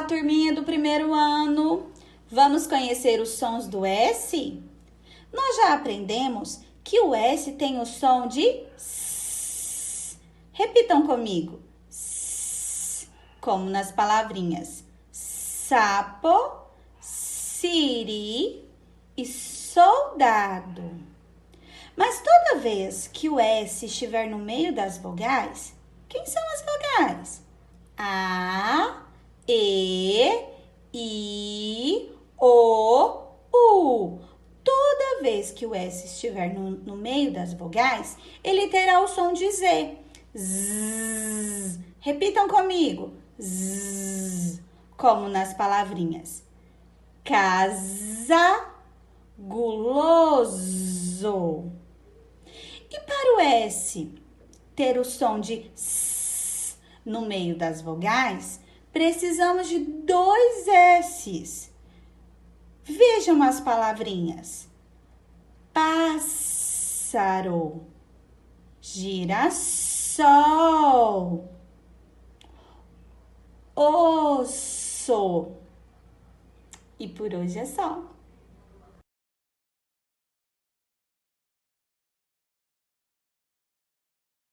turminha do primeiro ano! Vamos conhecer os sons do S? Nós já aprendemos que o S tem o som de S. Repitam comigo. S, como nas palavrinhas sapo, siri e soldado. Mas toda vez que o S estiver no meio das vogais, quem são as vogais? A, E, I, O, U. Toda vez que o S estiver no meio das vogais, ele terá o som de Z. Z. Repitam comigo. Z. Como nas palavrinhas casa, guloso. E para o S ter o som de S no meio das vogais, precisamos de dois S's. Vejam as palavrinhas. Pássaro, girassol, osso. E por hoje é só.